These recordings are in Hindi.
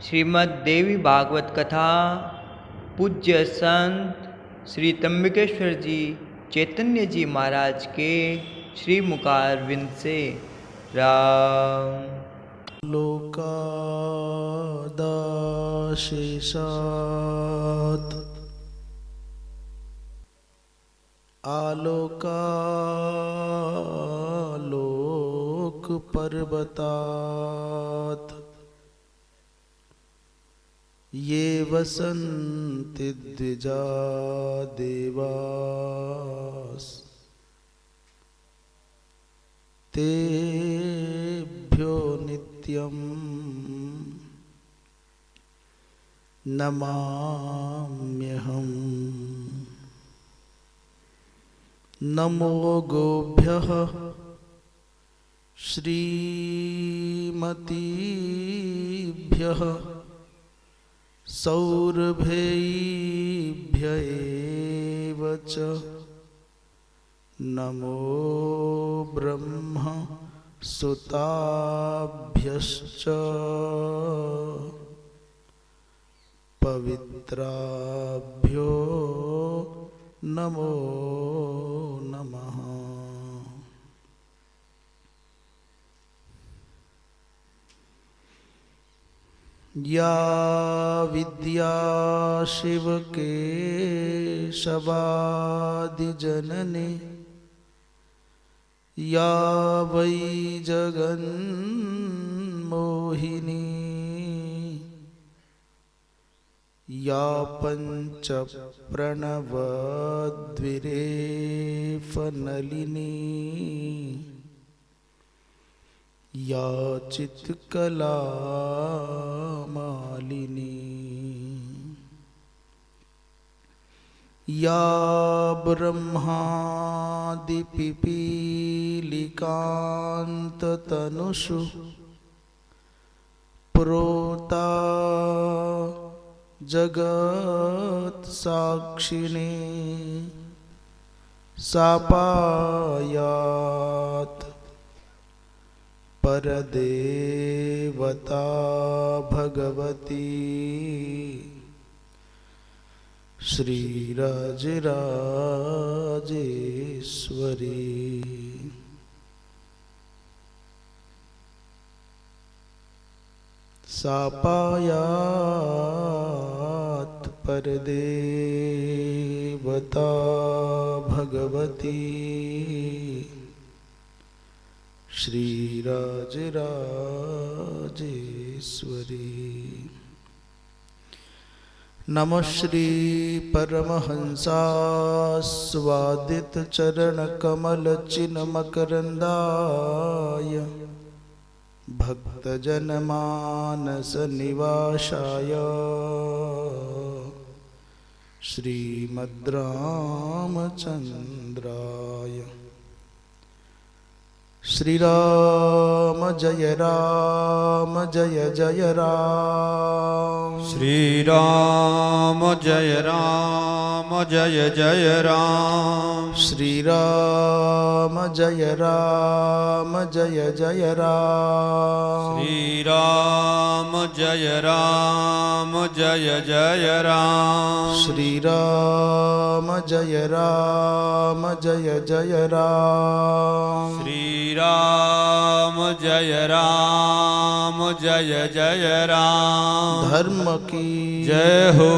श्रीमद् देवी भागवत कथा पूज्य संत श्री त्र्यंबकेश्वर जी चैतन्य जी महाराज के श्री मुखारविंद से राम। लोकादाशेषात् आलोकालोक पर्वतात् ये वसन्ति द्विजा देवास् तेभ्यो नित्यं नमाम्यहम्। नमो गोभ्यः श्रीमतीभ्यः सौरभेभ्य एव च नमो ब्रह्म सुताभ्यश्च पवित्राभ्यो नमो नमः। या विद्या शिव केशवादिजननी या वै जगन्मोहिनी या पंच प्रणवद्विरेफनलिनी या चित्कला मालिनी या ब्रह्मादिपिपीलिकान्ततनुषु प्रोता जगत्साक्षिणी सापायात् परदेवता भगवती श्रीराजराजेश्वरी। सापायात् परदेवता भगवती श्रीराजराजेश्वरी। नमः श्री परमहंसास्वादित चरण कमल चिन्मकरंदाय भक्तजनमानस निवासाय श्रीमद्रामचंद्राय। श्री राम जय जय राम। श्री राम जय जय राम। श्री राम जय जय राम। श्री राम जय जय राम। श्री राम जय जय राम। श्री राम जय जय राम। धर्म की जय हो,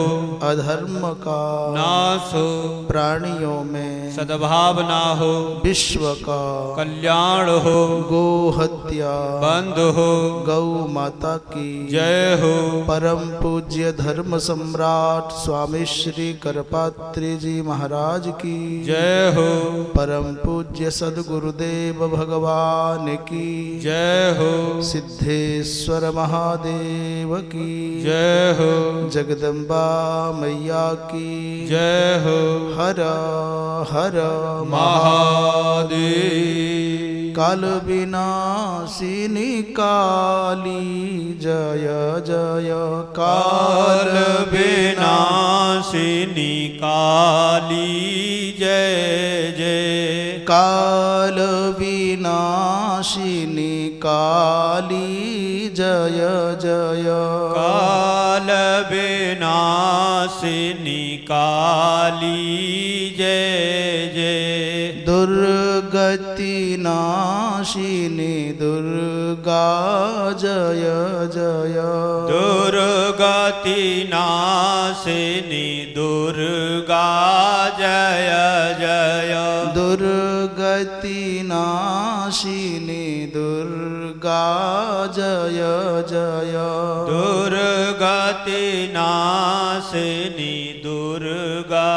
अधर्म का नाश हो, प्राणियों में सद्भावना हो, विश्व का कल्याण हो, गो हत्या बंद हो, गौ माता की जय हो। परम पूज्य धर्म सम्राट स्वामी श्री करपात्री जी महाराज की जय हो। परम पूज्य सद्गुरुदेव भगवान की जय हो। सिद्धेश्वर महादेव की जय हो। जगदम्बा मैया की जय हो। हर हर महादेव। काल विनाशिनी काली जय जय काल विनाशिनी काली जय जय। काल विनाशिनी काली जय जय। काल विनाशिनी काली जय जय। दुर्गति नाशिनी दुर्गा जय जय। दुर्गति नाशिनी दुर्गा जय जय। दुर्गति नाशिनी दुर्गा जय जय। दुर्गति नाशिनी दुर्गा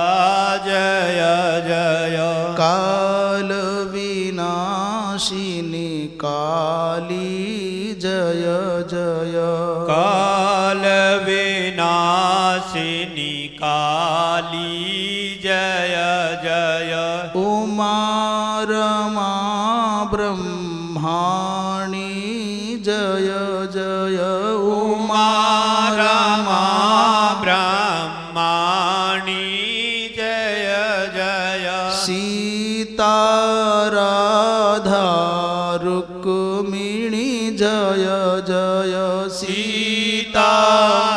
जय जय। काल विनाशिनी काली जय जय। काल विनाशिनी काली जय जय। उमा रमा ब्रह्माणी जय जय। उमा रमा ब्रह्माणी जय जय। सीता राधा रुक्मिणी जय जय। सीता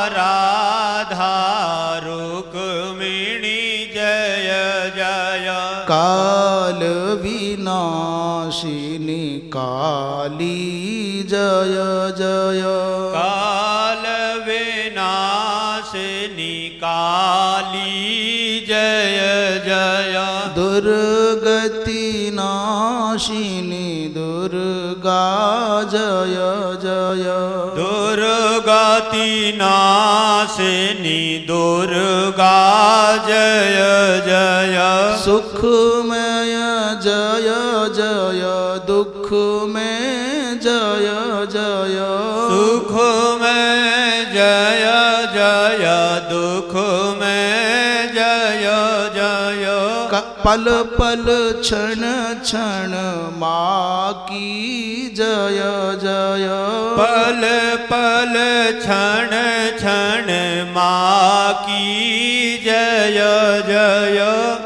राधा रुक्मिणी जय जय। काल विनाशिनी काली जय जय। काल विनाशिनी काली जय जय। दुर्गति नाशिनी दुर्गा जय जय। दुर्गति नाशिनी दुर्गा जय जय। सुखमय जय जय। दुख में जय जय। सुख में जय जय। दुख में जय जय। पल पल क्षण क्षण माँ की जय जय। पल पल क्षण क्षण माँ की जय जय।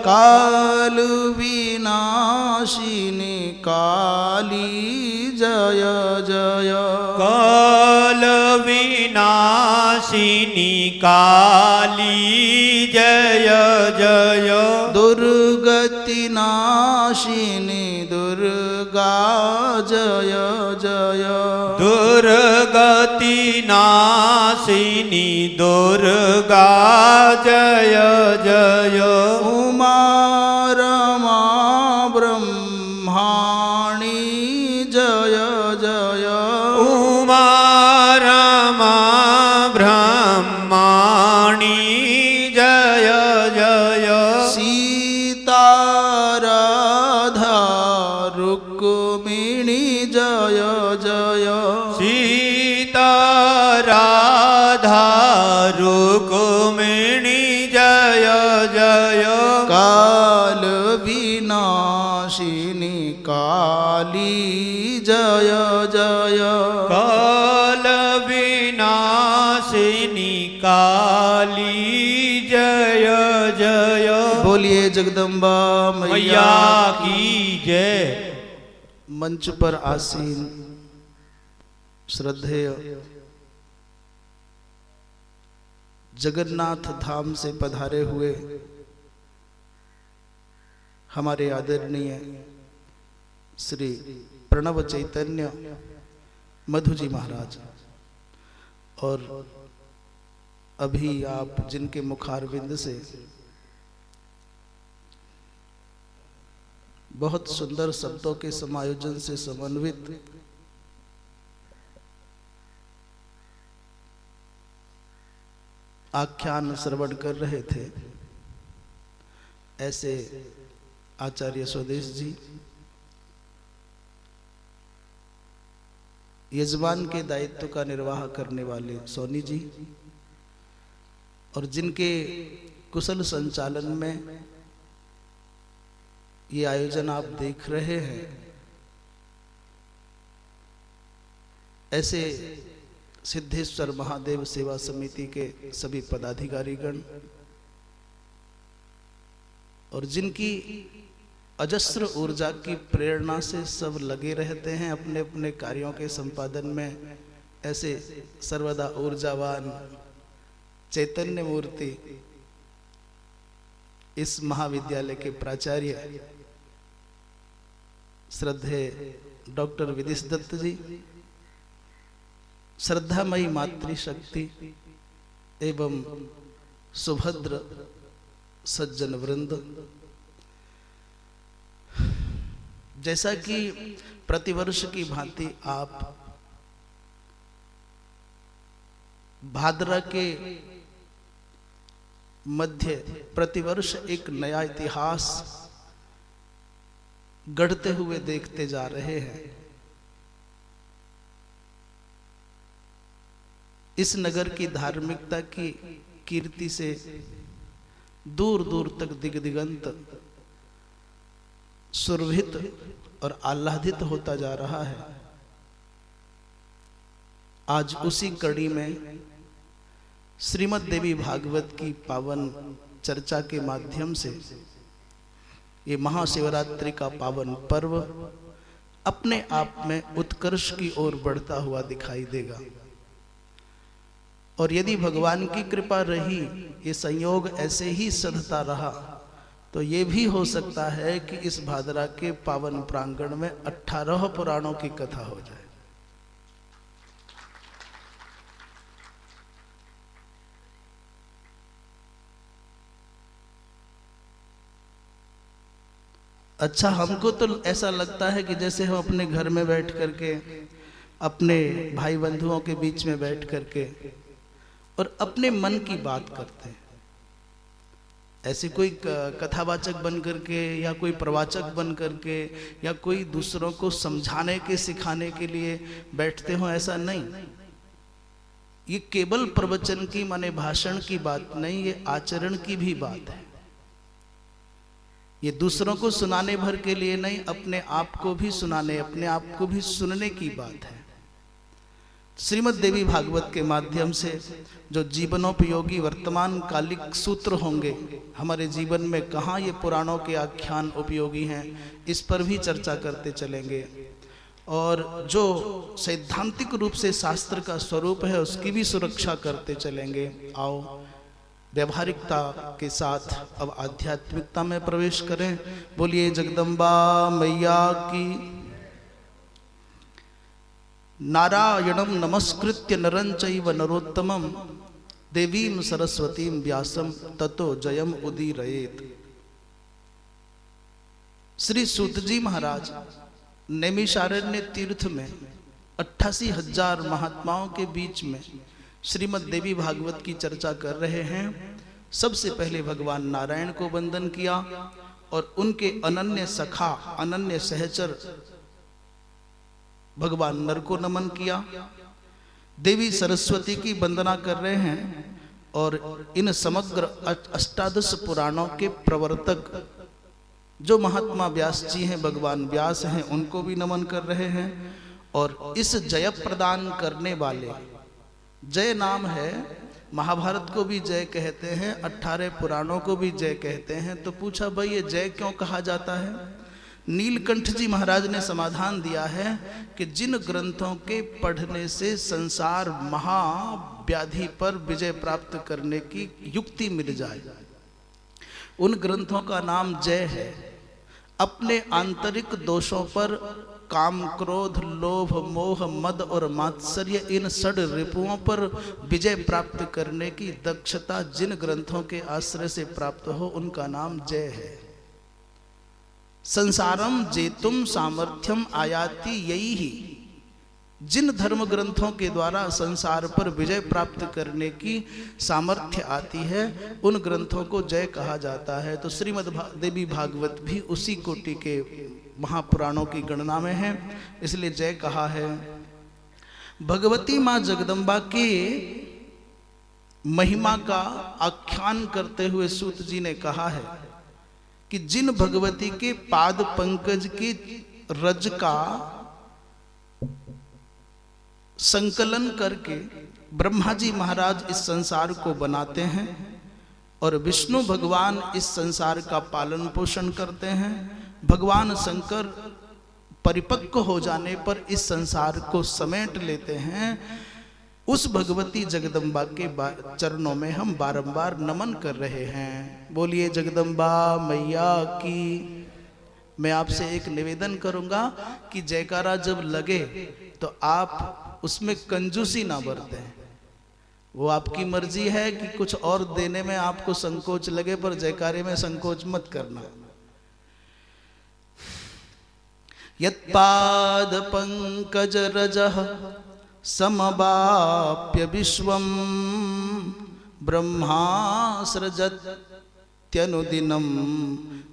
काल विनाशिनी काली जय जय। काल विनाशिनी काली जय जय। दुर्गति नाशिनी दुर्गा जय जय। दुर्गति नाशिनी दुर्गा जय जय। उमा रमा ब्रह्माणी जय जय। उमा रमा ब्रह्माणी जय जय। सीता राधा रुक्मिणी जय जय। सीता राधा रुक्मिणी जय जय। काल विनाशिनी काली जय जय। काल विनाशिनी काली जय जय। बोलिए जगदम्बा मैया की जय। मंच पर आसीन श्रद्धेय जगन्नाथ धाम से पधारे हुए हमारे आदरणीय श्री प्रणव चैतन्य मधु जी महाराज, और अभी आप जिनके मुखारविंद से बहुत सुंदर शब्दों के समायोजन से समन्वित आख्यान श्रवण कर रहे थे, ऐसे आचार्य स्वदेश जी यजमान के दायित्व का निर्वाह करने वाले सोनी जी, और जिनके कुशल संचालन में ये आयोजन आप देख रहे हैं, ऐसे सिद्धेश्वर महादेव सेवा समिति के सभी पदाधिकारीगण, और जिनकी अजस्र ऊर्जा की प्रेरणा से सब लगे रहते हैं अपने अपने कार्यों के संपादन में। ऐसे सर्वदा ऊर्जावान चैतन्य मूर्ति इस महाविद्यालय के प्राचार्य श्रद्धेय डॉक्टर विदिश दत्त जी, श्रद्धामयी मातृशक्ति एवं सुभद्र सज्जन वृंद, जैसा कि प्रतिवर्ष की भांति आप भाद्रा के मध्य प्रतिवर्ष एक नया इतिहास गढ़ते हुए देखते जा रहे हैं। इस नगर की धार्मिकता की कीर्ति से दूर दूर तक दिग्दिगंत सुरभित और आह्लादित होता जा रहा है। आज उसी कड़ी में श्रीमद् देवी भागवत की पावन चर्चा के माध्यम से ये महाशिवरात्रि का पावन पर्व अपने आप में उत्कर्ष की ओर बढ़ता हुआ दिखाई देगा। और यदि भगवान की कृपा रही, ये संयोग ऐसे ही सधता रहा, तो ये भी हो सकता है कि इस भादरा के पावन प्रांगण में 18 पुराणों की कथा हो जाए। अच्छा, हमको तो ऐसा लगता है कि जैसे हम अपने घर में बैठ करके, अपने भाई बंधुओं के बीच में बैठ करके और अपने मन की बात करते हैं। ऐसे कोई कथावाचक बन करके या कोई प्रवाचक बन करके या कोई दूसरों को समझाने के सिखाने के लिए बैठते हो, ऐसा नहीं। ये केवल प्रवचन की माने भाषण की बात नहीं, ये आचरण की भी बात है। ये दूसरों को सुनाने भर के लिए नहीं, अपने आप को भी सुनाने, अपने आप को भी सुनने की बात है। श्रीमद् देवी भागवत के माध्यम से जो जीवनोपयोगी वर्तमान कालिक सूत्र होंगे, हमारे जीवन में कहाँ ये पुराणों के आख्यान उपयोगी हैं, इस पर भी चर्चा करते चलेंगे। और जो सैद्धांतिक रूप से शास्त्र का स्वरूप है, उसकी भी सुरक्षा करते चलेंगे। आओ व्यवहारिकता के साथ अब आध्यात्मिकता में प्रवेश करें। बोलिए जगदम्बा मैया की। नारायणं नमस्कृत्य नरं चैव नरोत्तमं देवीं सरस्वतीं व्यासं ततो जयम उदीरयेत्। श्री सूत जी महाराज नैमिषारण्य तीर्थ में 88,000 महात्माओं के बीच में श्रीमद् देवी भागवत की चर्चा कर रहे हैं। सबसे पहले भगवान नारायण को वंदन किया और उनके अनन्य सखा, अनन्य सहचर भगवान नर को नमन किया। देवी सरस्वती की वंदना कर रहे हैं और इन समग्र 18 पुराणों के प्रवर्तक जो महात्मा व्यास जी हैं, भगवान व्यास हैं, उनको भी नमन कर रहे हैं। और इस जय प्रदान करने वाले, जय नाम है, महाभारत को भी जय कहते हैं, 18 पुराणों को भी जय कहते हैं। तो पूछा भाई ये जय क्यों कहा जाता है? नीलकंठ जी महाराज ने समाधान दिया है कि जिन ग्रंथों के पढ़ने से संसार महाव्याधि पर विजय प्राप्त करने की युक्ति मिल जाए, उन ग्रंथों का नाम जय है। अपने आंतरिक दोषों पर, काम, क्रोध, लोभ, मोह, मद और मात्सर्य, इन षड रिपुओं पर विजय प्राप्त करने की दक्षता जिन ग्रंथों के आश्रय से प्राप्त हो, उनका नाम जय है। संसारम जेतुम सामर्थ्यम आयाति, यही ही जिन धर्म ग्रंथों के द्वारा संसार पर विजय प्राप्त करने की सामर्थ्य आती है, उन ग्रंथों को जय कहा जाता है। तो श्रीमद् देवी भागवत भी उसी कोटि के महापुराणों की गणना में है, इसलिए जय कहा है। भगवती माँ जगदम्बा के महिमा का आख्यान करते हुए सूत जी ने कहा है कि जिन भगवती के पाद पंकज की रज का संकलन करके ब्रह्मा जी महाराज इस संसार को बनाते हैं और विष्णु भगवान इस संसार का पालन पोषण करते हैं, भगवान शंकर परिपक्व हो जाने पर इस संसार को समेट लेते हैं। उस भगवती जगदम्बा के चरणों में हम बारंबार नमन कर रहे हैं। बोलिए जगदम्बा मैया की। मैं आपसे एक निवेदन करूंगा कि जयकारा जब लगे तो आप उसमें कंजूसी ना बरतें। वो आपकी मर्जी है कि कुछ और देने में आपको संकोच लगे, पर जयकारे में संकोच मत करना। यत्पाद पंकज रजः समवाप्य विश्वम ब्रह्मासृजत्यनुदिनं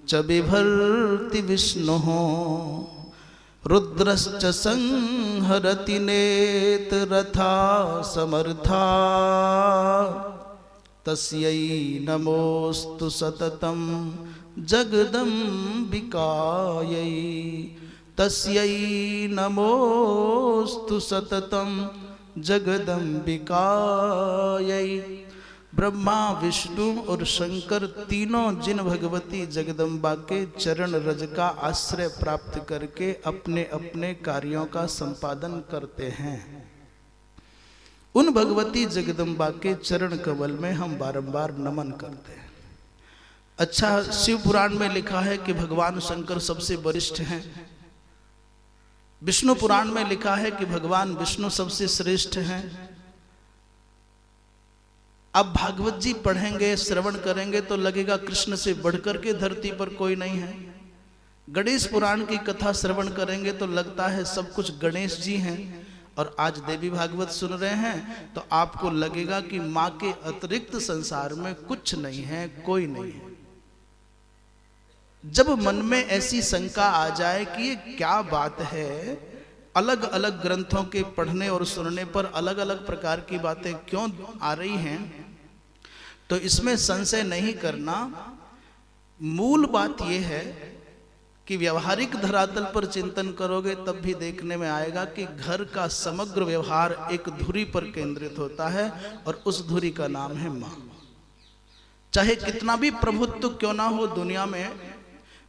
च बिभर्ति विष्णुः रुद्रश्च संहरति नेत्ररथा समर्था तस्यै नमोस्तु सततं जगदम्बिकायै तस्यै नमोस्तु सततं जगदम्बिकायै। ब्रह्मा विष्णु और शंकर तीनों जिन भगवती जगदम्बा के चरण रज का आश्रय प्राप्त करके अपने अपने कार्यों का संपादन करते हैं, उन भगवती जगदम्बा के चरण कमल में हम बारंबार नमन करते हैं। अच्छा, शिव पुराण में लिखा है कि भगवान शंकर सबसे वरिष्ठ हैं। विष्णु पुराण में लिखा है कि भगवान विष्णु सबसे श्रेष्ठ हैं। अब भागवत जी पढ़ेंगे, श्रवण करेंगे तो लगेगा कृष्ण से बढ़कर के धरती पर कोई नहीं है। गणेश पुराण की कथा श्रवण करेंगे तो लगता है सब कुछ गणेश जी हैं। और आज देवी भागवत सुन रहे हैं तो आपको लगेगा कि माँ के अतिरिक्त संसार में कुछ नहीं है, कोई नहीं है। जब मन में ऐसी शंका आ जाए कि ये क्या बात है, अलग अलग ग्रंथों के पढ़ने और सुनने पर अलग अलग प्रकार की बातें क्यों आ रही हैं, तो इसमें संशय नहीं करना। मूल बात यह है कि व्यवहारिक धरातल पर चिंतन करोगे तब भी देखने में आएगा कि घर का समग्र व्यवहार एक धुरी पर केंद्रित होता है और उस धुरी का नाम है माँ। चाहे कितना भी प्रभुत्व क्यों ना हो दुनिया में,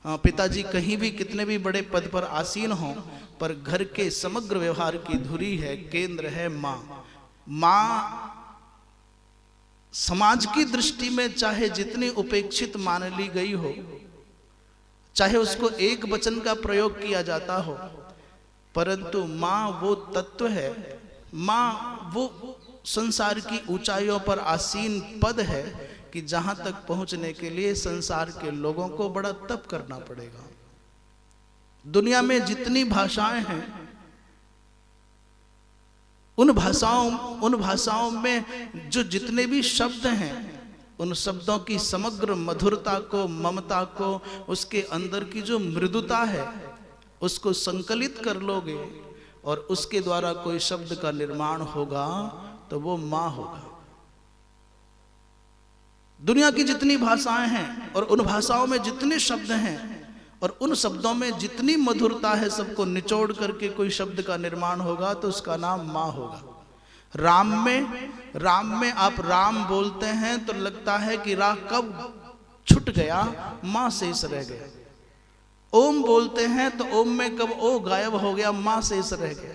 पिताजी कहीं भी कितने भी बड़े पद पर आसीन हों, पर घर के समग्र व्यवहार की धुरी है, केंद्र है माँ। माँ समाज की दृष्टि में चाहे जितनी उपेक्षित मान ली गई हो, चाहे उसको एक वचन का प्रयोग किया जाता हो, परंतु माँ वो तत्व है, माँ वो संसार की ऊंचाइयों पर आसीन पद है कि जहां तक पहुंचने के लिए संसार के लोगों को बड़ा तप करना पड़ेगा। दुनिया में जितनी भाषाएं हैं, उन भाषाओं में जो जितने भी शब्द हैं, उन शब्दों की समग्र मधुरता को, ममता को, उसके अंदर की जो मृदुता है, उसको संकलित कर लोगे और उसके द्वारा कोई शब्द का निर्माण होगा तो वो माँ होगा। दुनिया की जितनी भाषाएं हैं और उन भाषाओं में जितने शब्द हैं और उन शब्दों में जितनी मधुरता है, सबको निचोड़ करके कोई शब्द का निर्माण होगा तो उसका नाम माँ होगा। राम में आप राम बोलते हैं तो लगता है कि रा कब छूट गया, माँ शेष रह गया। ओम बोलते हैं तो ओम में कब ओ गायब हो गया, माँ शेष रह गया।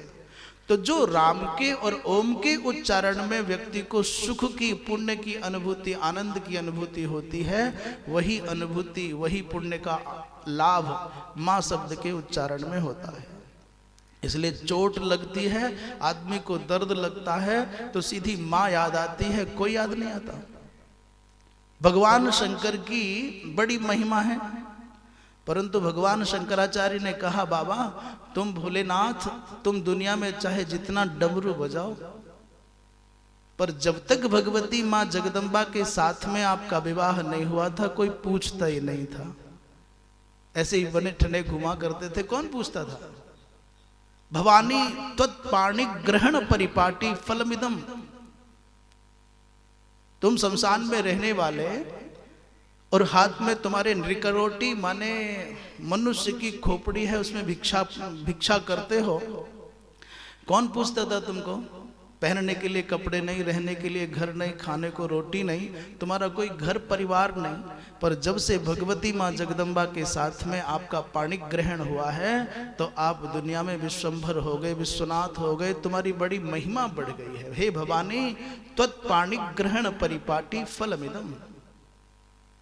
तो जो राम के और ओम के उच्चारण में व्यक्ति को सुख की, पुण्य की अनुभूति, आनंद की अनुभूति होती है, वही अनुभूति, वही पुण्य का लाभ माँ शब्द के उच्चारण में होता है। इसलिए चोट लगती है, आदमी को दर्द लगता है तो सीधी माँ याद आती है, कोई याद नहीं आता। भगवान शंकर की बड़ी महिमा है, परंतु भगवान शंकराचार्य ने कहा, बाबा तुम भोलेनाथ, तुम दुनिया में चाहे जितना डमरू बजाओ, पर जब तक भगवती माँ जगदम्बा के साथ में आपका विवाह नहीं हुआ था, कोई पूछता ही नहीं था। ऐसे ही बने ठने घुमा करते थे, कौन पूछता था। भवानी त्वत्पाणि ग्रहण परिपाटी फलमिदम, तुम शमशान में रहने वाले और हाथ में तुम्हारे नृकरोटी माने मनुष्य की खोपड़ी है, उसमें भिक्षा करते हो, कौन पूछता था तुमको। पहनने के लिए कपड़े नहीं, रहने के लिए घर नहीं, खाने को रोटी नहीं, तुम्हारा कोई घर परिवार नहीं, पर जब से भगवती माँ जगदम्बा के साथ में आपका पाणी ग्रहण हुआ है तो आप दुनिया में विश्वंभर हो गए, विश्वनाथ हो गए, तुम्हारी बड़ी महिमा बढ़ गई है। हे भवानी त्वत्पाणि ग्रहण परिपाटी फलमिदम।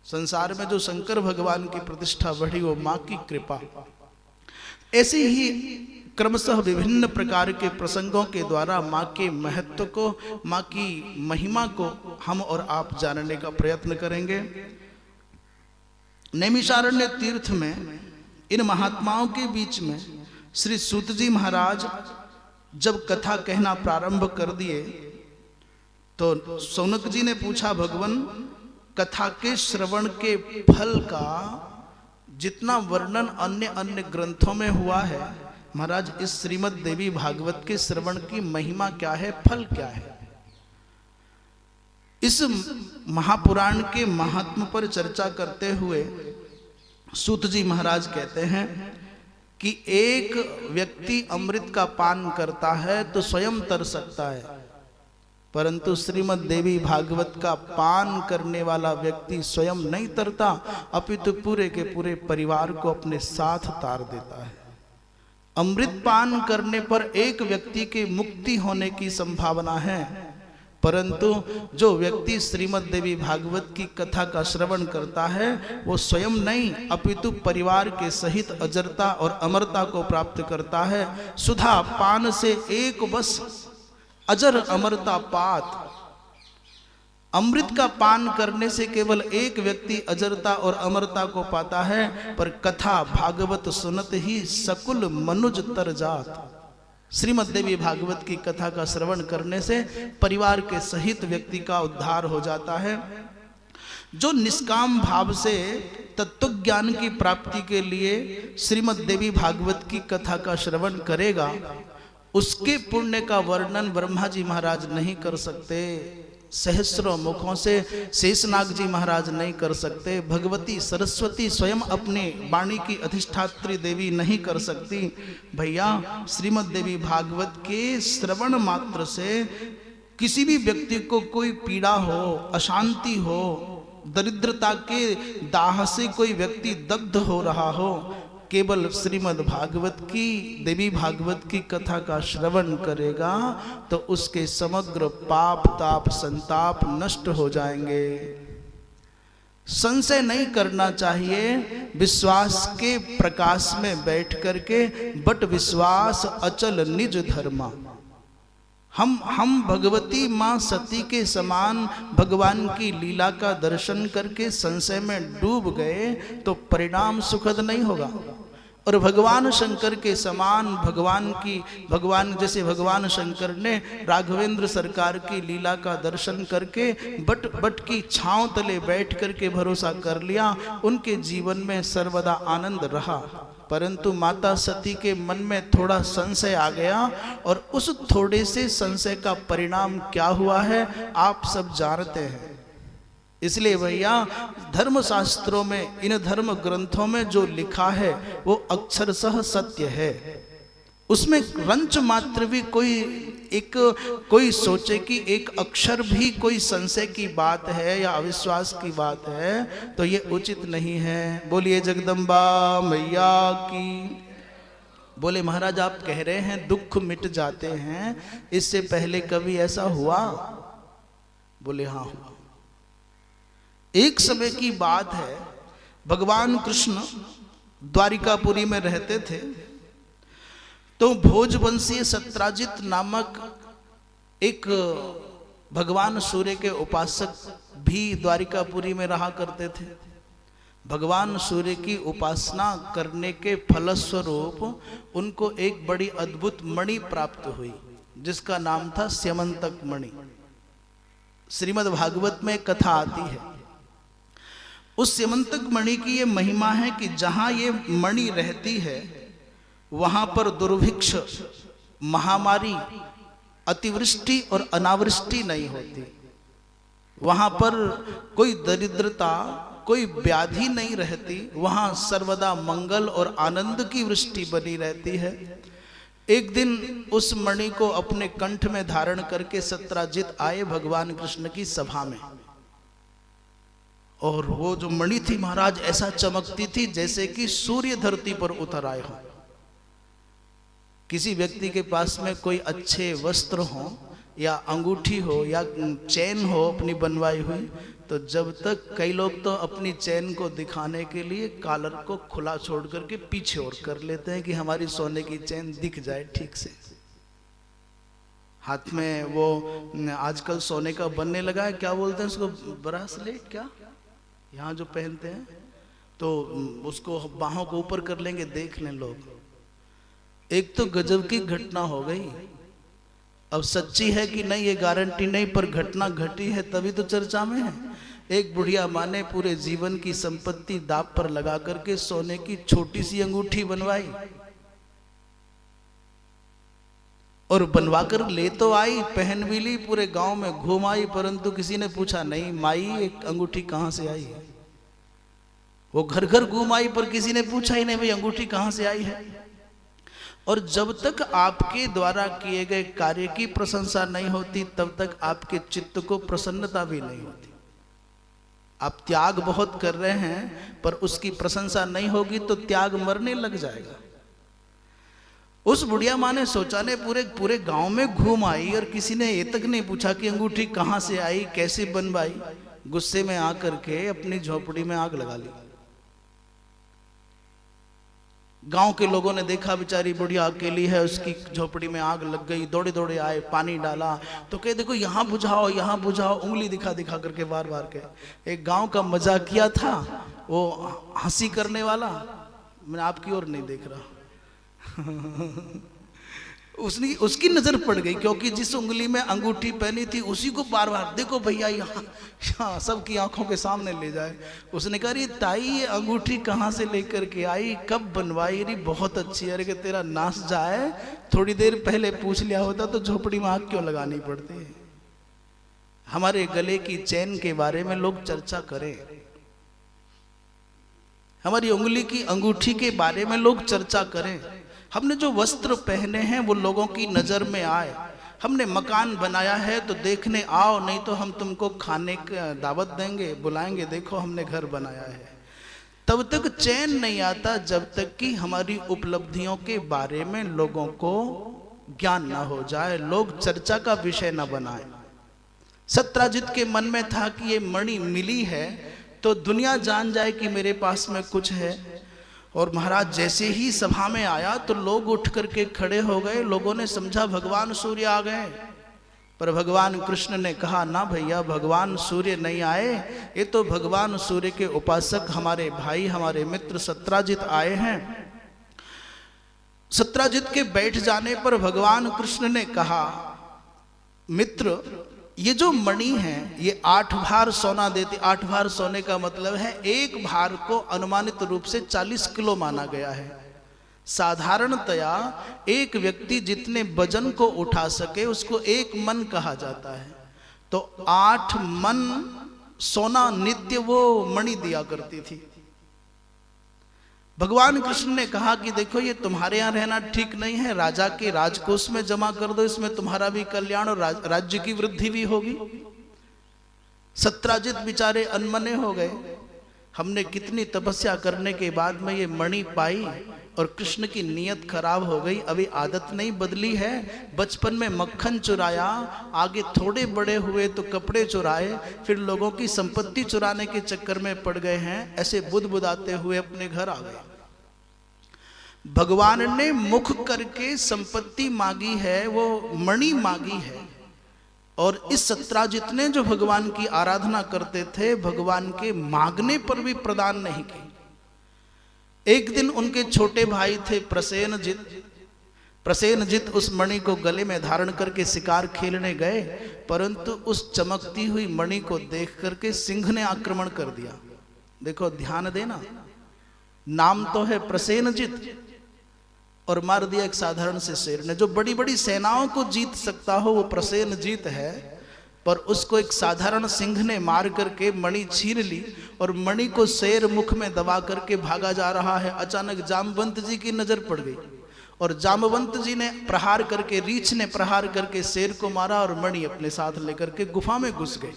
संसार में जो शंकर भगवान की प्रतिष्ठा बढ़ी वो माँ की कृपा। ऐसे ही क्रमशः विभिन्न प्रकार के प्रसंगों के द्वारा माँ के महत्व को, माँ की महिमा को हम और आप जानने का प्रयत्न करेंगे। नैमिषारण्य तीर्थ में इन महात्माओं के बीच में श्री सूत जी महाराज जब कथा कहना प्रारंभ कर दिए तो सौनक जी ने पूछा, भगवान कथा के श्रवण के फल का जितना वर्णन अन्य अन्य ग्रंथों में हुआ है, महाराज इस श्रीमद् देवी भागवत के श्रवण की महिमा क्या है, फल क्या है? इस महापुराण के महात्म पर चर्चा करते हुए सूत जी महाराज कहते हैं कि एक व्यक्ति अमृत का पान करता है तो स्वयं तर सकता है, परंतु श्रीमद् देवी भागवत का पान करने वाला व्यक्ति स्वयं नहीं तरता, अपितु पूरे के पूरे परिवार को अपने साथ तार देता है। अमृत पान करने पर एक व्यक्ति के मुक्ति होने की संभावना है, परंतु जो व्यक्ति श्रीमद् देवी भागवत की कथा का श्रवण करता है वो स्वयं नहीं अपितु परिवार के सहित अजरता और अमरता को प्राप्त करता है। सुधा पान से एक बस अजर अमरता पात। अमृत का पान करने से केवल एक व्यक्ति अजरता और अमरता को पाता है, पर कथा भागवत सुनत ही सकुल मनुज तर जात। श्रीमद् देवी भागवत की कथा का श्रवण करने से परिवार के सहित व्यक्ति का उद्धार हो जाता है। जो निष्काम भाव से तत्व ज्ञान की प्राप्ति के लिए श्रीमद् देवी भागवत की कथा का श्रवण करेगा, उसके पुण्य का वर्णन ब्रह्मा जी महाराज नहीं कर सकते, सहस्रों मुखों से शेषनाग जी महाराज नहीं कर सकते, भगवती सरस्वती स्वयं अपने वाणी की अधिष्ठात्री देवी नहीं कर सकती। भैया श्रीमद् देवी भागवत के श्रवण मात्र से किसी भी व्यक्ति को कोई पीड़ा हो, अशांति हो, दरिद्रता के दाह से कोई व्यक्ति दग्ध हो रहा हो, केवल श्रीमद् भागवत की देवी भागवत की कथा का श्रवण करेगा तो उसके समग्र पाप ताप संताप नष्ट हो जाएंगे। संशय नहीं करना चाहिए, विश्वास के प्रकाश में बैठ करके, बट विश्वास अचल निज धर्मा। हम भगवती माँ सती के समान भगवान की लीला का दर्शन करके संशय में डूब गए तो परिणाम सुखद नहीं होगा। और भगवान शंकर के समान भगवान जैसे भगवान शंकर ने राघवेंद्र सरकार की लीला का दर्शन करके बट की छांव तले बैठ करके भरोसा कर लिया, उनके जीवन में सर्वदा आनंद रहा। परंतु माता सती के मन में थोड़ा संशय आ गया और उस थोड़े से संशय का परिणाम क्या हुआ है आप सब जानते हैं। इसलिए भैया धर्म शास्त्रों में, इन धर्म ग्रंथों में जो लिखा है वो अक्षरशः सत्य है। उसमें रंच मात्र भी कोई सोचे कि एक अक्षर भी कोई संशय की बात है या अविश्वास की बात है तो ये उचित नहीं है। बोलिए जगदम्बा मैया की। बोले महाराज आप कह रहे हैं दुख मिट जाते हैं, इससे पहले कभी ऐसा हुआ? बोले हाँ हुआ। एक समय की बात है, भगवान कृष्ण द्वारिकापुरी में रहते थे तो भोजवंशीय सत्राजित नामक एक भगवान सूर्य के उपासक भी द्वारिकापुरी में रहा करते थे। भगवान सूर्य की उपासना करने के फलस्वरूप उनको एक बड़ी अद्भुत मणि प्राप्त हुई जिसका नाम था स्यमंतक मणि। श्रीमद् भागवत में कथा आती है। उस स्यमंतक मणि की ये महिमा है कि जहां ये मणि रहती है वहां पर दुर्भिक्ष, महामारी, अतिवृष्टि और अनावृष्टि नहीं होती। वहां पर कोई दरिद्रता, कोई व्याधि नहीं रहती। वहां सर्वदा मंगल और आनंद की वृष्टि बनी रहती है। एक दिन उस मणि को अपने कंठ में धारण करके सत्राजित आए भगवान कृष्ण की सभा में, और वो जो मणि थी महाराज ऐसा चमकती थी जैसे कि सूर्य धरती पर उतर आए हो। किसी व्यक्ति के पास में कोई अच्छे वस्त्र हो या अंगूठी हो या चैन हो अपनी बनवाई हुई, तो जब तक कई लोग तो अपनी चैन को दिखाने के लिए कॉलर को खुला छोड़ करके पीछे और कर लेते हैं कि हमारी सोने की चैन दिख जाए ठीक से। हाथ में वो आजकल सोने का बनने लगा है, क्या बोलते हैं उसको, ब्रासलेट, क्या यहाँ जो पहनते हैं, तो उसको बाहों को ऊपर कर लेंगे, देख लें लोग। एक तो गजब की घटना हो गई। अब सच्ची है कि नहीं ये गारंटी नहीं, पर घटना घटी है तभी तो चर्चा में है। एक बुढ़िया माँ ने पूरे जीवन की संपत्ति दांव पर लगा करके सोने की छोटी सी अंगूठी बनवाई और बनवाकर ले तो आई, पहन भी ली, पूरे गांव में घूम आई, परंतु किसी ने पूछा नहीं माई एक अंगूठी कहां से आई है। वो घर घर घूम आई पर किसी ने पूछा ही नहीं भाई अंगूठी कहां से आई है। और जब तक आपके द्वारा किए गए कार्य की प्रशंसा नहीं होती तब तक आपके चित्त को प्रसन्नता भी नहीं होती। आप त्याग बहुत कर रहे हैं पर उसकी प्रशंसा नहीं होगी तो त्याग मरने लग जाएगा। उस बुढ़िया माँ ने सोचा ने पूरे गांव में घूम आई और किसी ने ये तक नहीं पूछा कि अंगूठी कहां से आई, कैसे बनवाई। गुस्से में आकर के अपनी झोपड़ी में आग लगा ली। गांव के लोगों ने देखा बेचारी बुढ़िया अकेली है, उसकी झोपड़ी में आग लग गई, दौड़े दौड़े आए, पानी डाला तो कहे देखो यहाँ बुझाओ यहाँ बुझाओ, उंगली दिखा दिखा करके बार बार के। एक गांव का मजाक किया था वो हंसी करने वाला, मैं आपकी ओर नहीं देख रहा उसकी नजर पड़ गई क्योंकि जिस उंगली में अंगूठी पहनी थी उसी को बार बार देखो भैया यहाँ सबकी आंखों के सामने ले जाए। उसने कहा ताई ये अंगूठी कहाँ से लेकर के आई, कब बनवाई, अरे बहुत अच्छी है, अरे कि तेरा नाश जाए, थोड़ी देर पहले पूछ लिया होता तो झोपड़ी में आग क्यों लगानी पड़ती है। हमारे गले की चैन के बारे में लोग चर्चा करें, हमारी उंगली की अंगूठी के बारे में लोग चर्चा करें, हमने जो वस्त्र पहने हैं वो लोगों की नजर में आए, हमने मकान बनाया है तो देखने आओ, नहीं तो हम तुमको खाने का दावत देंगे, बुलाएंगे, देखो हमने घर बनाया है। तब तक चैन नहीं आता जब तक कि हमारी उपलब्धियों के बारे में लोगों को ज्ञान ना हो जाए, लोग चर्चा का विषय ना बनाए। सत्राजित के मन में था कि ये मणि मिली है तो दुनिया जान जाए कि मेरे पास में कुछ है। और महाराज जैसे ही सभा में आया तो लोग उठ करके खड़े हो गए, लोगों ने समझा भगवान सूर्य आ गए, पर भगवान कृष्ण ने कहा ना भैया भगवान सूर्य नहीं आए, ये तो भगवान सूर्य के उपासक हमारे भाई हमारे मित्र सत्राजित आए हैं। सत्राजित के बैठ जाने पर भगवान कृष्ण ने कहा मित्र ये जो मणि है ये 8 भार सोना देती। 8 भार सोने का मतलब है एक भार को अनुमानित रूप से 40 किलो माना गया है। साधारणतया एक व्यक्ति जितने वजन को उठा सके उसको 1 मन कहा जाता है, तो 8 मन सोना नित्य वो मणि दिया करती थी। भगवान कृष्ण ने कहा कि देखो ये तुम्हारे यहाँ रहना ठीक नहीं है, राजा के राजकोष में जमा कर दो, इसमें तुम्हारा भी कल्याण और राज्य की वृद्धि भी होगी। सत्राजित बेचारे अनमने हो गए, हमने कितनी तपस्या करने के बाद में ये मणि पाई और कृष्ण की नीयत खराब हो गई, अभी आदत नहीं बदली है। बचपन में मक्खन चुराया, आगे थोड़े बड़े हुए तो कपड़े चुराए, फिर लोगों की संपत्ति चुराने के चक्कर में पड़ गए हैं, ऐसे बुदबुदाते हुए अपने घर आ गए। भगवान ने मुख करके संपत्ति मांगी है, वो मणि मांगी है, और इस सत्राजित ने जो भगवान की आराधना करते थे भगवान के मांगने पर भी प्रदान नहीं की। एक दिन उनके छोटे भाई थे प्रसेनजित उस मणि को गले में धारण करके शिकार खेलने गए, परंतु उस चमकती हुई मणि को देख करके सिंह ने आक्रमण कर दिया। देखो ध्यान देना, नाम तो है प्रसेनजित और मार दिया एक साधारण से शेर ने। जो बड़ी बड़ी सेनाओं को जीत सकता हो वो प्रसेनजित है, पर उसको एक साधारण सिंह ने मार करके मणि छीन ली और मणि को शेर मुख में दबा करके भागा जा रहा है। अचानक जामवंत जी की नजर पड़ गई, और जामवंत जी ने प्रहार करके, रीछ ने प्रहार करके शेर को मारा और मणि अपने साथ लेकर के गुफा में घुस गए।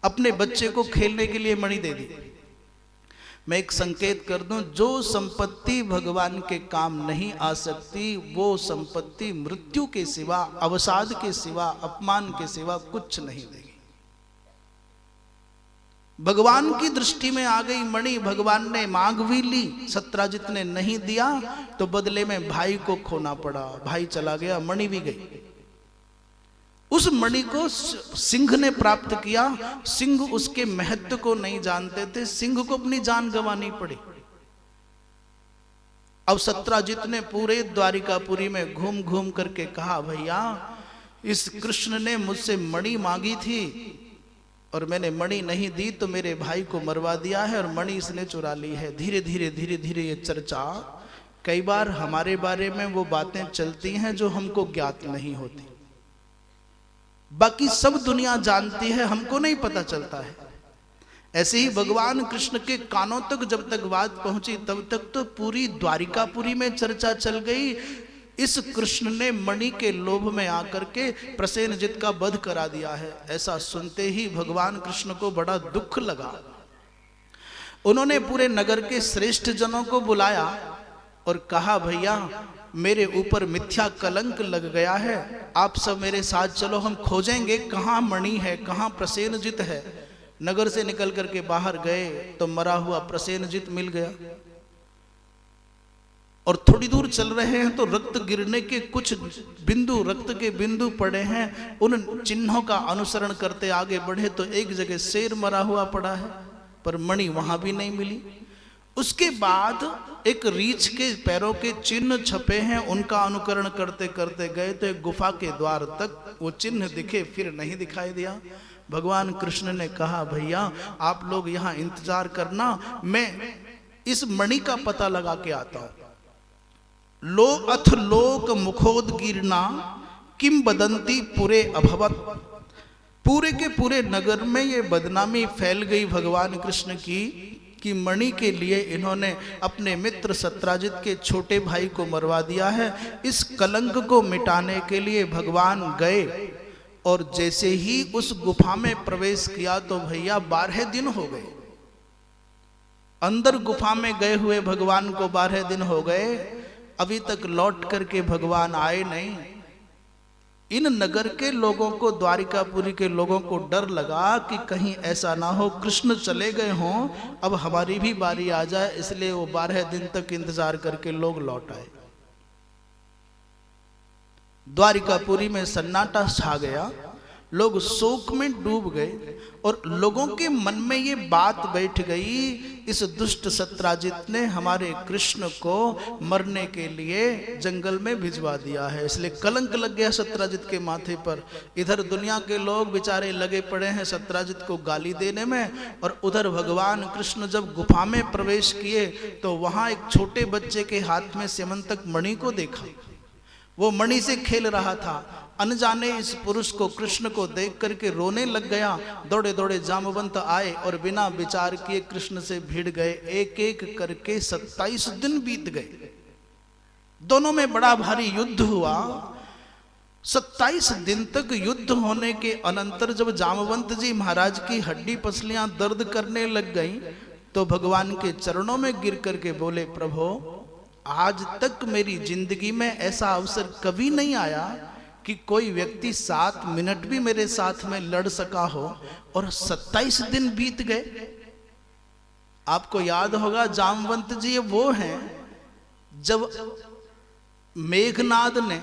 अपने बच्चे को खेलने के लिए मणि दे दी। मैं एक संकेत कर दूं, जो संपत्ति भगवान के काम नहीं आ सकती वो संपत्ति मृत्यु के सिवा, अवसाद के सिवा, अपमान के सिवा कुछ नहीं देगी। भगवान की दृष्टि में आ गई मणि, भगवान ने मांग भी ली, सत्राजित ने नहीं दिया तो बदले में भाई को खोना पड़ा। भाई चला गया, मणि भी गई। उस मणि को सिंह ने प्राप्त किया। सिंह उसके महत्व को नहीं जानते थे, सिंह को अपनी जान गंवानी पड़ी। अब सत्राजित ने पूरे द्वारिकापुरी में घूम घूम करके कहा, भैया इस कृष्ण ने मुझसे मणि मांगी थी और मैंने मणि नहीं दी तो मेरे भाई को मरवा दिया है और मणि इसने चुरा ली है। धीरे धीरे ये चर्चा, कई बार हमारे बारे में वो बातें चलती हैं जो हमको ज्ञात नहीं होती। बाकी सब दुनिया जानती है, हमको नहीं पता चलता है। ऐसे ही भगवान कृष्ण के कानों तक जब तक बात पहुंची तब तक तो पूरी द्वारिकापुरी में चर्चा चल गई, इस कृष्ण ने मणि के लोभ में आकर के प्रसेनजित का वध करा दिया है। ऐसा सुनते ही भगवान कृष्ण को बड़ा दुख लगा। उन्होंने पूरे नगर के श्रेष्ठ जनों को बुलाया और कहा, भैया मेरे ऊपर मिथ्या कलंक लग गया है, आप सब मेरे साथ चलो, हम खोजेंगे कहाँ मणि है, कहाँ प्रसेनजित है। नगर से निकल करके बाहर गए तो मरा हुआ प्रसेनजित मिल गया। और थोड़ी दूर चल रहे हैं तो रक्त गिरने के कुछ बिंदु, रक्त के बिंदु पड़े हैं। उन चिन्हों का अनुसरण करते आगे बढ़े तो एक जगह शेर मरा हुआ पड़ा है, पर मणि वहां भी नहीं मिली। उसके बाद एक रीछ के पैरों के चिन्ह छपे हैं, उनका अनुकरण करते करते गए तो एक गुफा के द्वार तक वो चिन्ह दिखे, फिर नहीं दिखाई दिया। भगवान कृष्ण ने कहा, भैया आप लोग यहाँ इंतजार करना, मैं इस मणि का पता लगा के आता हूं। लो अथ लोक मुखोदगीर्णा किम बदंती पुरे अभवत। पूरे के पूरे नगर में ये बदनामी फैल गई भगवान कृष्ण की कि मणि के लिए इन्होंने अपने मित्र सत्राजित के छोटे भाई को मरवा दिया है। इस कलंक को मिटाने के लिए भगवान गए और जैसे ही उस गुफा में प्रवेश किया तो भैया 12 दिन हो गए। अंदर गुफा में गए हुए भगवान को 12 दिन हो गए, अभी तक लौट करके भगवान आए नहीं। इन नगर के लोगों को, द्वारिकापुरी के लोगों को डर लगा कि कहीं ऐसा ना हो कृष्ण चले गए हों, अब हमारी भी बारी आ जाए, इसलिए वो 12 दिन तक इंतजार करके लोग लौट आए। द्वारिकापुरी में सन्नाटा छा गया, लोग शोक में डूब गए और लोगों के मन में ये बात बैठ गई, इस दुष्ट सत्राजित ने हमारे कृष्ण को मरने के लिए जंगल में भिजवा दिया है, इसलिए कलंक लग गया सत्राजित के माथे पर। इधर दुनिया के लोग बेचारे लगे पड़े हैं सत्राजित को गाली देने में, और उधर भगवान कृष्ण जब गुफा में प्रवेश किए तो वहां एक छोटे बच्चे के हाथ में स्यमंतक मणि को देखा। वो मणि से खेल रहा था। अनजाने इस पुरुष को, कृष्ण को देख करके रोने लग गया। दौड़े दौड़े जामवंत आए और बिना विचार किए कृष्ण से भिड़ गए। एक एक करके 27 दिन बीत गए। दोनों में बड़ा भारी युद्ध हुआ। 27 दिन तक युद्ध होने के अनंतर जब जामवंत जी महाराज की हड्डी पसलियां दर्द करने लग गई तो भगवान के चरणों में गिर करके बोले, प्रभु आज तक मेरी जिंदगी में ऐसा अवसर कभी नहीं आया कि कोई व्यक्ति 7 मिनट भी मेरे साथ में लड़ सका हो, और 27 दिन बीत गए। आपको याद होगा जामवंत जी वो हैं जब मेघनाद ने,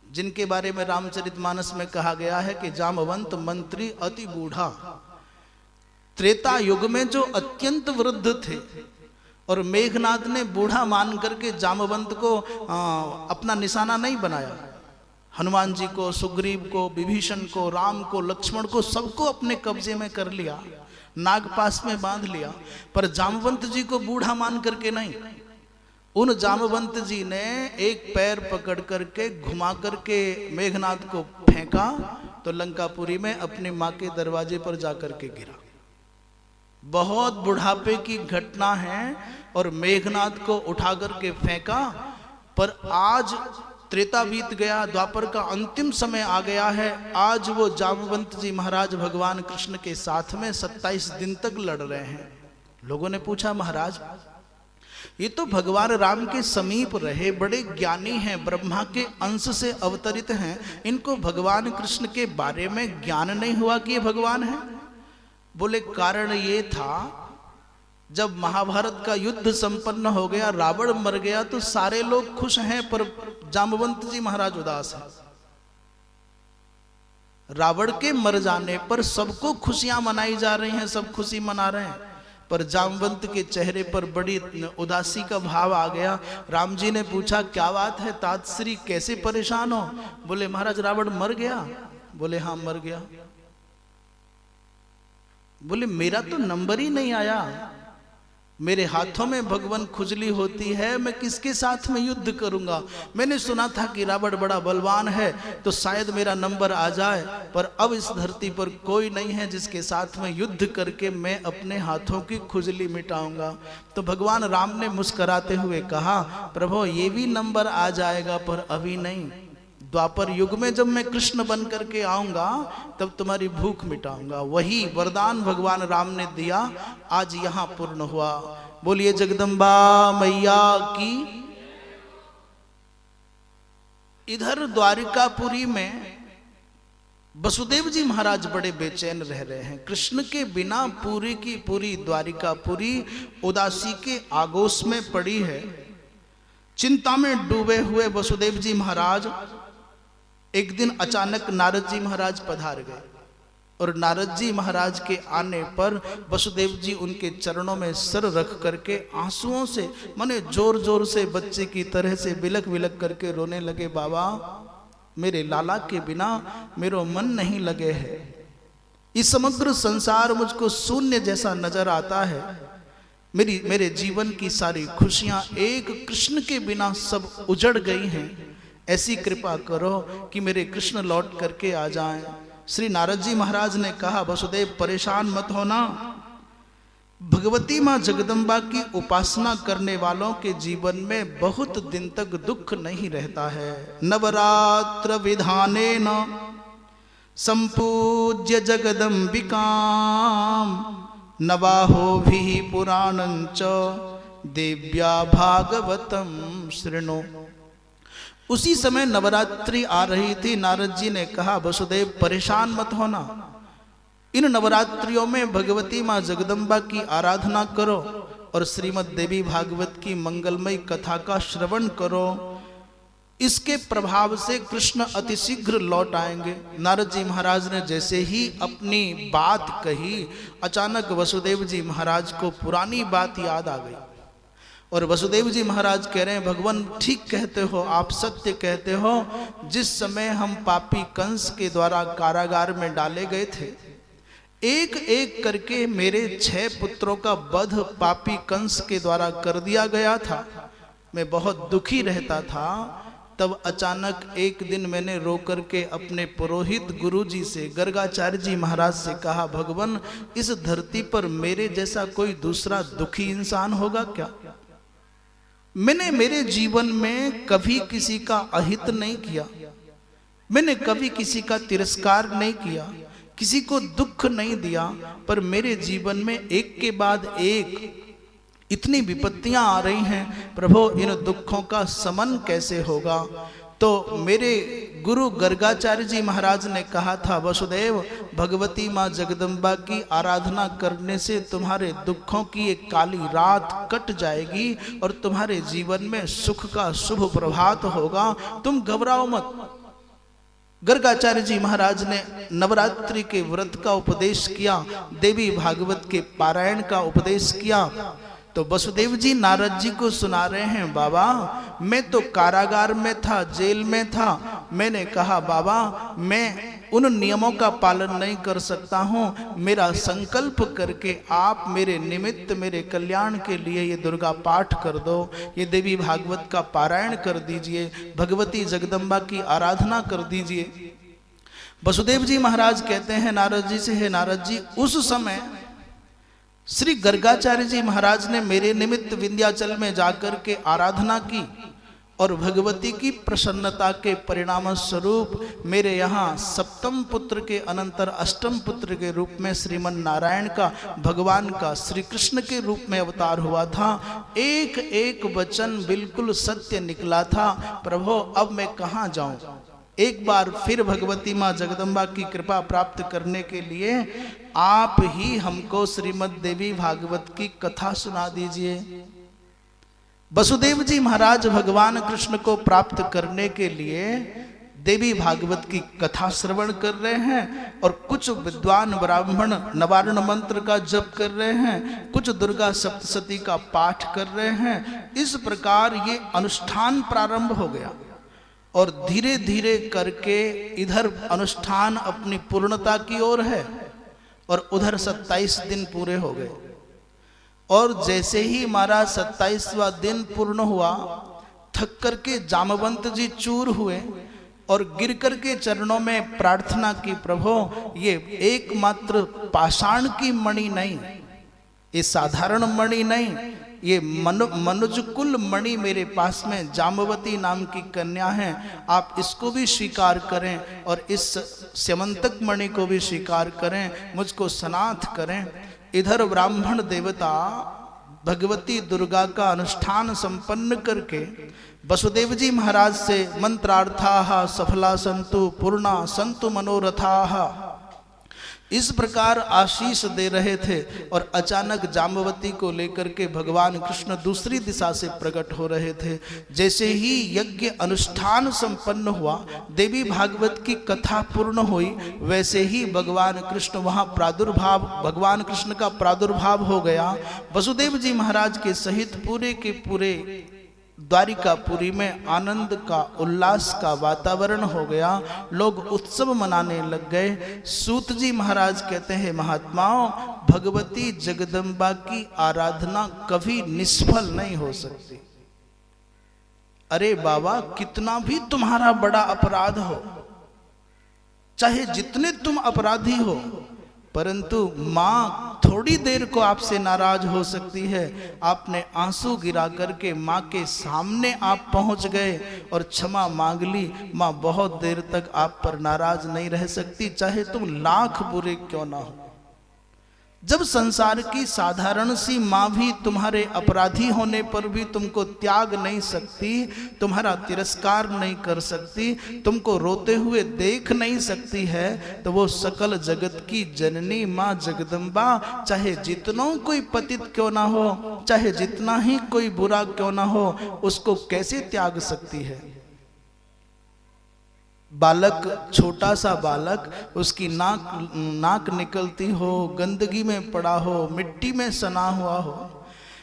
जिनके बारे में रामचरितमानस में कहा गया है कि जामवंत मंत्री अति बूढ़ा, त्रेता युग में जो अत्यंत वृद्ध थे, और मेघनाद ने बूढ़ा मान करके जामवंत को अपना निशाना नहीं बनाया। हनुमान जी को, सुग्रीव को, विभीषण को, राम को, लक्ष्मण को, सबको अपने कब्जे में कर लिया, नागपास में बांध लिया, पर जामवंत जी को बूढ़ा मान करके नहीं। उन जामवंत जी ने एक पैर पकड़ करके घुमा करके मेघनाद को फेंका तो लंकापुरी में अपनी माँ के दरवाजे पर जाकर के गिरा। बहुत बुढ़ापे की घटना है, और मेघनाद को उठा करके फेंका, पर आज त्रेता बीत गया, द्वापर का अंतिम समय आ गया है। आज वो जामवंत जी महाराज भगवान कृष्ण के साथ में 27 दिन तक लड़ रहे हैं। लोगों ने पूछा, महाराज ये तो भगवान राम के समीप रहे, बड़े ज्ञानी हैं, ब्रह्मा के अंश से अवतरित हैं, इनको भगवान कृष्ण के बारे में ज्ञान नहीं हुआ कि ये भगवान है? बोले कारण ये था, जब महाभारत का युद्ध संपन्न हो गया, रावण मर गया, तो सारे लोग खुश हैं, पर जामवंत जी महाराज उदास हैं। रावण के मर जाने पर सबको खुशियां मनाई जा रही हैं, सब खुशी मना रहे हैं, पर जामवंत के चेहरे पर बड़ी उदासी का भाव आ गया। राम जी ने पूछा, क्या बात है तातश्री, कैसे परेशान हो? बोले महाराज रावण मर गया। बोले हाँ मर गया। बोले मेरा तो नंबर ही नहीं आया, मेरे हाथों में भगवान खुजली होती है, मैं किसके साथ में युद्ध करूंगा? मैंने सुना था कि रावण बड़ा बलवान है, तो शायद मेरा नंबर आ जाए, पर अब इस धरती पर कोई नहीं है जिसके साथ में युद्ध करके मैं अपने हाथों की खुजली मिटाऊंगा। तो भगवान राम ने मुस्कुराते हुए कहा, प्रभु ये भी नंबर आ जाएगा, पर अभी नहीं। द्वापर युग में जब मैं कृष्ण बन करके आऊंगा, तब तुम्हारी भूख मिटाऊंगा। वही वरदान भगवान राम ने दिया, आज यहां पूर्ण हुआ। बोलिए जगदम्बा मैया की। इधर द्वारिकापुरी में वसुदेव जी महाराज बड़े बेचैन रह रहे हैं। कृष्ण के बिना पूरी की पूरी द्वारिकापुरी उदासी के आगोश में पड़ी है। चिंता में डूबे हुए वसुदेव जी महाराज एक दिन अचानक नारद जी महाराज पधार गए, और नारद जी महाराज के आने पर वसुदेव जी उनके चरणों में सर रख करके आंसुओं से, माने जोर जोर से बच्चे की तरह से बिलक बिलक करके रोने लगे, बाबा मेरे लाला के बिना मेरो मन नहीं लगे है, इस समग्र संसार मुझको शून्य जैसा नजर आता है, मेरे जीवन की सारी खुशियां एक कृष्ण के बिना सब उजड़ गई हैं, ऐसी कृपा करो कि मेरे कृष्ण लौट करके आ जाएं। श्री नारद जी महाराज ने कहा, वसुदेव परेशान मत होना, भगवती माँ जगदम्बा की उपासना करने वालों के जीवन में बहुत दिन तक दुख नहीं रहता है। नवरात्र विधानेन संपूज्य जगदम्बिकाम नवाहो भी पुराणंच देव्या भागवतम शृणु। उसी समय नवरात्रि आ रही थी। नारद जी ने कहा, वसुदेव परेशान मत होना, इन नवरात्रियों में भगवती माँ जगदम्बा की आराधना करो और श्रीमद् देवी भागवत की मंगलमयी कथा का श्रवण करो, इसके प्रभाव से कृष्ण अतिशीघ्र लौट आएंगे। नारद जी महाराज ने जैसे ही अपनी बात कही, अचानक वसुदेव जी महाराज को पुरानी बात याद आ गई, और वसुदेव जी महाराज कह रहे हैं, भगवान ठीक कहते हो, आप सत्य कहते हो। जिस समय हम पापी कंस के द्वारा कारागार में डाले गए थे, एक एक करके मेरे 6 पुत्रों का वध पापी कंस के द्वारा कर दिया गया था, मैं बहुत दुखी रहता था। तब अचानक एक दिन मैंने रो करके अपने पुरोहित गुरु जी से, गर्गाचार्य जी महाराज से कहा, भगवान इस धरती पर मेरे जैसा कोई दूसरा दुखी इंसान होगा क्या? मैंने मेरे जीवन में कभी किसी का अहित नहीं किया, मैंने कभी किसी का तिरस्कार नहीं किया, किसी को दुख नहीं दिया, पर मेरे जीवन में एक के बाद एक इतनी विपत्तियां आ रही हैं, प्रभु इन दुखों का समन कैसे होगा? तो मेरे गुरु गर्गाचार्य जी महाराज ने कहा था, वसुदेव भगवती माँ जगदम्बा की आराधना करने से तुम्हारे दुखों की एक काली रात कट जाएगी और तुम्हारे जीवन में सुख का शुभ प्रभात होगा, तुम घबराओ मत। गर्गाचार्य जी महाराज ने नवरात्रि के व्रत का उपदेश किया, देवी भागवत के पारायण का उपदेश किया। तो वसुदेव जी नारद जी को सुना रहे हैं, बाबा मैं तो कारागार में था, जेल में था, मैंने कहा बाबा मैं उन नियमों का पालन नहीं कर सकता हूँ, मेरा संकल्प करके आप मेरे निमित्त मेरे कल्याण के लिए ये दुर्गा पाठ कर दो, ये देवी भागवत का पारायण कर दीजिए, भगवती जगदम्बा की आराधना कर दीजिए। वसुदेव जी महाराज कहते हैं नारद जी से, हे नारद जी उस समय श्री गर्गाचार्य जी महाराज ने मेरे निमित्त विंध्याचल में जाकर के आराधना की और भगवती की प्रसन्नता के परिणाम स्वरूप मेरे यहाँ सप्तम पुत्र के अनंतर अष्टम पुत्र के रूप में श्रीमन नारायण का, भगवान का, श्री कृष्ण के रूप में अवतार हुआ था। एक एक वचन बिल्कुल सत्य निकला था। प्रभु अब मैं कहाँ जाऊं? एक बार फिर भगवती माँ जगदम्बा की कृपा प्राप्त करने के लिए आप ही हमको श्रीमद् देवी भागवत की कथा सुना दीजिए। वसुदेव जी महाराज भगवान कृष्ण को प्राप्त करने के लिए देवी भागवत की कथा श्रवण कर रहे हैं और कुछ विद्वान ब्राह्मण नवारण मंत्र का जप कर रहे हैं, कुछ दुर्गा सप्तशती का पाठ कर रहे हैं। इस प्रकार ये अनुष्ठान प्रारंभ हो गया और धीरे धीरे करके इधर अनुष्ठान अपनी पूर्णता की ओर है और उधर 27 दिन पूरे हो गए। और जैसे ही हमारा 27वां दिन पूर्ण हुआ, थक करके जामवंत जी चूर हुए और गिर करके चरणों में प्रार्थना की, प्रभु ये एकमात्र पाषाण की मणि नहीं, ये साधारण मणि नहीं, ये मनुजकुल मणि मेरे पास में जामवती नाम की कन्या है, आप इसको भी स्वीकार करें और इस स्यमंतक मणि को भी स्वीकार करें, मुझको सनाथ करें। इधर ब्राह्मण देवता भगवती दुर्गा का अनुष्ठान संपन्न करके वसुदेव जी महाराज से मंत्रार्थाः सफला संतु पूर्णा संतु मनोरथाः इस प्रकार आशीष दे रहे थे और अचानक जाम्बवती को लेकर के भगवान कृष्ण दूसरी दिशा से प्रकट हो रहे थे। जैसे ही यज्ञ अनुष्ठान संपन्न हुआ, देवी भागवत की कथा पूर्ण हुई, वैसे ही भगवान कृष्ण वहाँ भगवान कृष्ण का प्रादुर्भाव हो गया। वसुदेव जी महाराज के सहित पूरे के पूरे द्वारिकापुरी में आनंद का, उल्लास का वातावरण हो गया। लोग उत्सव मनाने लग गए। सूत जी महाराज कहते हैं, महात्माओं, भगवती जगदम्बा की आराधना कभी निष्फल नहीं हो सकती। अरे बाबा, कितना भी तुम्हारा बड़ा अपराध हो, चाहे जितने तुम अपराधी हो, परंतु माँ थोड़ी देर को आपसे नाराज हो सकती है। आपने आंसू गिरा करके माँ के सामने आप पहुंच गए और क्षमा मांग ली। माँ बहुत देर तक आप पर नाराज नहीं रह सकती, चाहे तुम लाख बुरे क्यों ना हो। जब संसार की साधारण सी माँ भी तुम्हारे अपराधी होने पर भी तुमको त्याग नहीं सकती, तुम्हारा तिरस्कार नहीं कर सकती, तुमको रोते हुए देख नहीं सकती है, तो वो सकल जगत की जननी माँ जगदम्बा चाहे जितनों कोई पतित क्यों ना हो, चाहे जितना ही कोई बुरा क्यों ना हो, उसको कैसे त्याग सकती है। बालक, छोटा सा बालक, उसकी नाक निकलती हो, गंदगी में पड़ा हो, मिट्टी में सना हुआ हो,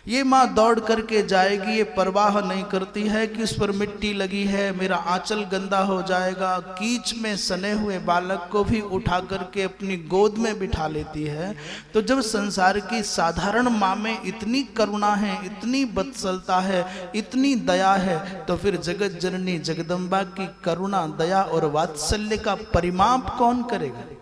ये माँ दौड़ करके जाएगी, ये परवाह नहीं करती है कि उस पर मिट्टी लगी है, मेरा आंचल गंदा हो जाएगा। कीच में सने हुए बालक को भी उठा करके अपनी गोद में बिठा लेती है। तो जब संसार की साधारण माँ में इतनी करुणा है, इतनी बत्सलता है, इतनी दया है, तो फिर जगत जननी जगदम्बा की करुणा, दया और वात्सल्य का परिमाप कौन करेगा।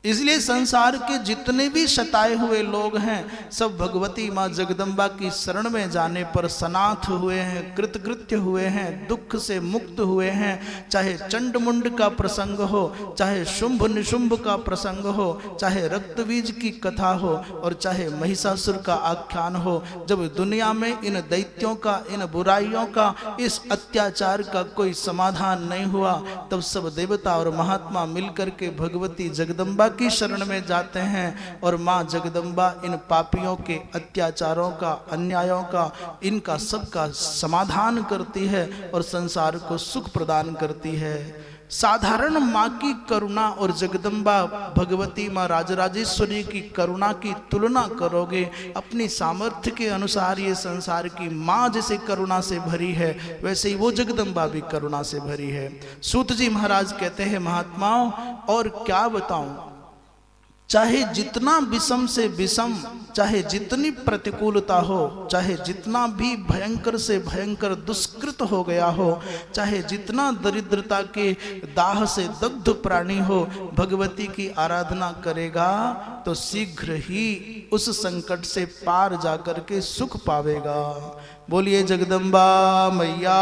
इसलिए संसार के जितने भी सताए हुए लोग हैं, सब भगवती माँ जगदम्बा की शरण में जाने पर सनाथ हुए हैं, कृतकृत्य हुए हैं, दुख से मुक्त हुए हैं। चाहे चंड मुंड का प्रसंग हो, चाहे शुंभ निशुंभ का प्रसंग हो, चाहे रक्तबीज की कथा हो और चाहे महिषासुर का आख्यान हो। जब दुनिया में इन दैत्यों का, इन बुराइयों का, इस अत्याचार का कोई समाधान नहीं हुआ, तब सब देवता और महात्मा मिलकर के भगवती जगदम्बा की शरण में जाते हैं और माँ जगदम्बा इन पापियों के अत्याचारों का, अन्यायों का, इनका सबका समाधान करती है और संसार को सुख प्रदान करती है। साधारण माँ की करुणा और जगदम्बा भगवती माँ राजराजेश्वरी की करुणा की तुलना करोगे, अपनी सामर्थ्य के अनुसार ये संसार की माँ जैसे करुणा से भरी है, वैसे ही वो जगदम्बा भी करुणा से भरी है। सूत जी महाराज कहते हैं, महात्माओं और क्या बताऊं, चाहे जितना विषम से विषम, चाहे जितनी प्रतिकूलता हो, चाहे जितना भी भयंकर से भयंकर दुष्कृत हो गया हो, चाहे जितना दरिद्रता के दाह से दग्ध प्राणी हो, भगवती की आराधना करेगा तो शीघ्र ही उस संकट से पार जाकर के सुख पावेगा। बोलिए जगदम्बा मैया।